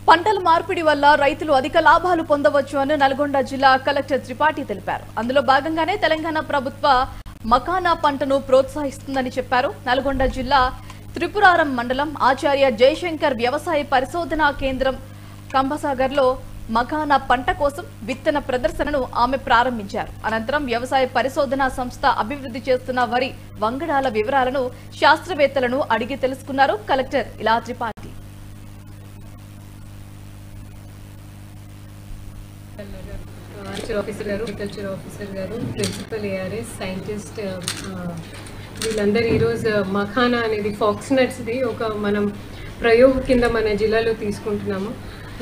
పంటల మార్పిడి వల్ల రైతులు అధిక లాభాలు పొందవచ్చు అని నల్గొండ జిల్లా కలెక్టర్ త్రిపాఠి తెలిపారు. అందులో భాగంగానే తెలంగాణ ప్రభుత్వ మకానా పంటను ప్రోత్సహిస్తుందని చెప్పారు. నల్గొండ జిల్లా త్రిపురారం మండలం ఆచార్య జయశంకర్ వ్యవసాయ పరిశోధనా కేంద్రం కంబసాగర్లో మకానా పంట కోసం విత్తన ప్రదర్శనను ఆమె ప్రారంభించారు. అనంతరం వ్యవసాయ పరిశోధనా సంస్థ అభివృద్ధి చేస్తున్న వరి వంగడాల వివరాలను శాస్త్రవేత్తలను అడిగి తెలుసుకున్నారు కలెక్టర్ ఇలా త్రిపాఠి. అగ్రికల్చర్ ఆఫీసర్ గారు, ప్రిన్సిపల్ ఏఆర్ఎస్, సైంటిస్ట్ వీళ్ళందరూ ఈరోజు మఖానా అనేది ఫాక్స్ నట్స్ది ఒక మనం ప్రయోగం కింద మన జిల్లాలో తీసుకుంటున్నాము.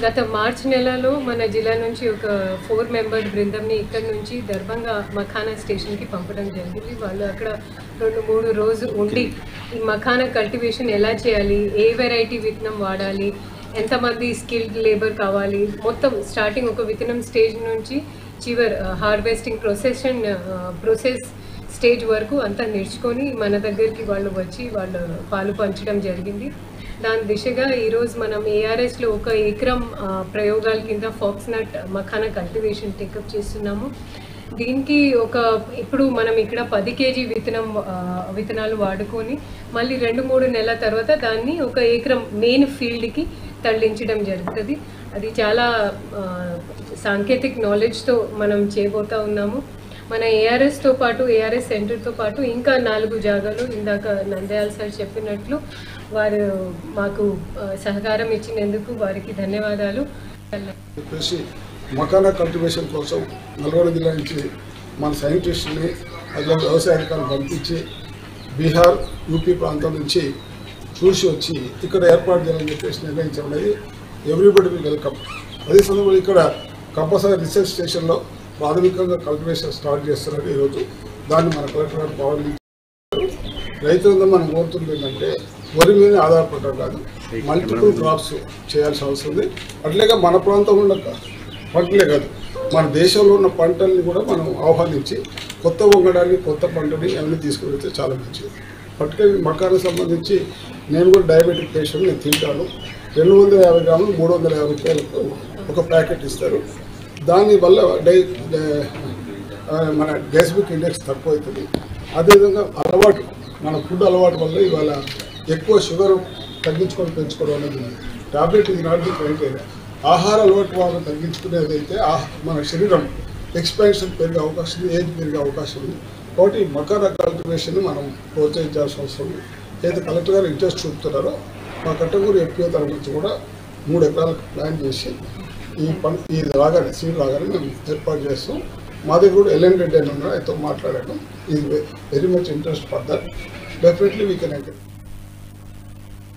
గత మార్చి నెలలో మన జిల్లా నుంచి ఒక 4 మెంబర్ బృందంని ఇక్కడ నుంచి దర్భంగా మఖానా స్టేషన్కి పంపడం జరిగింది. వాళ్ళు అక్కడ 2-3 రోజులు ఉండి ఈ మఖానా కల్టివేషన్ ఎలా చేయాలి, ఏ వెరైటీ విత్తనం వాడాలి, ఎంతమంది స్కిల్డ్ లేబర్ కావాలి, మొత్తం స్టార్టింగ్ ఒక విత్తనం స్టేజ్ నుంచి చివరి హార్వెస్టింగ్ ప్రాసెస్ స్టేజ్ వరకు అంతా నేర్చుకొని మన దగ్గరికి వాళ్ళు వచ్చి వాళ్ళు పాలు పంచడం జరిగింది. దాని దిశగా ఈరోజు మనం ఏఆర్ఎస్లో 1 ఎకరం ప్రయోగాల కింద ఫాక్స్ నట్ మఖానా కల్టివేషన్ టేకప్ చేస్తున్నాము. దీనికి ఇప్పుడు మనం ఇక్కడ 10 kg విత్తనాలు వాడుకొని మళ్ళీ 2-3 నెలల తర్వాత దాన్ని 1 ఎకరం మెయిన్ ఫీల్డ్కి తరలించడం జరుగుతుంది. అది చాలా సాంకేతిక నాలెడ్జ్తో మనం చేయబోతా ఉన్నాము. మన ఏఆర్ఎస్తో పాటు ఏఆర్ఎస్ సెంటర్తో పాటు ఇంకా 4 జాగాలు ఇందాక నంద్యాల సార్ చెప్పినట్లు వారు మాకు సహకారం ఇచ్చినందుకు వారికి ధన్యవాదాలు. మకానా కల్టివేషన్ కోసం నల్గొండ జిల్లా నుంచి మన సైంటిస్టుని అట్లా వ్యవసాయ అధికారులు పంపించి బీహార్ యూపీ ప్రాంతం నుంచి చూసి వచ్చి ఇక్కడ ఏర్పాటు చేయాలని చెప్పేసి నిర్ణయించబడి ఎవ్రీబడి విల్ వెల్కమ్. అదే సందర్భంలో ఇక్కడ కంపల్సరీ రీసెర్చ్ స్టేషన్లో ప్రాథమికంగా కల్టివేషన్ స్టార్ట్ చేస్తున్నారు. ఈరోజు దాన్ని మన కలెక్టర్ గారు ప్రారంభించారు. రైతులందరూ మనం కోరుతుంది ఏంటంటే వరి మీద ఆధారపడటం కాదు, మల్టిపుల్ క్రాప్స్ చేయాల్సిన అవసరం ఉంది. అట్లాగే మన ప్రాంతంలో ఉన్న పంటలే కాదు, మన దేశంలో ఉన్న పంటల్ని కూడా మనం ఆహ్వానించి కొత్త వంగడాన్ని కొత్త పంటని అవన్నీ తీసుకువెళ్తే చాలా మంచిది. పర్టికులర్ మకానికి సంబంధించి నేను కూడా డయాబెటిక్ పేషెంట్, నేను తింటాను. 250 గ్రాములు 350 రూపాయలకు ఒక ప్యాకెట్ ఇస్తారు. దానివల్ల మన గ్లైసెమిక్ ఇండెక్స్ తక్కువ అవుతుంది. అదేవిధంగా అలవాటు, మన ఫుడ్ అలవాటు వల్ల ఇవాళ ఎక్కువ షుగర్ పెంచుకోవడం అనేది టాబ్లెట్ ఇది నాట్ ది క్రైటీరియా. ఆహార అలవాటు వాళ్ళు తగ్గించుకునేదైతే మన శరీరం ఎక్స్పాన్షన్ పెరిగే అవకాశం ఉంది, ఏజ్ పెరిగే అవకాశం ఉంది. కాబట్టి మకానా కల్టివేషన్ మనం ప్రోత్సహించాల్సిన అవసరం ఉంది. అయితే కలెక్టర్ గారు ఇంట్రెస్ట్ చూపుతున్నారో మా కట్టగూరు ఎఫ్పిఓ తరఫు నుంచి కూడా 3 ఎకరాలకు ప్లాన్ చేసి ఈ రాగానే సీడ్ రాగానే మేము ఏర్పాటు చేస్తాం. మా దగ్గర కూడా ఎల్ఎన్ రెడ్డి అని ఉన్నారు, ఆయనతో మాట్లాడాను. Is very much interest for that. Definitely we can encourage.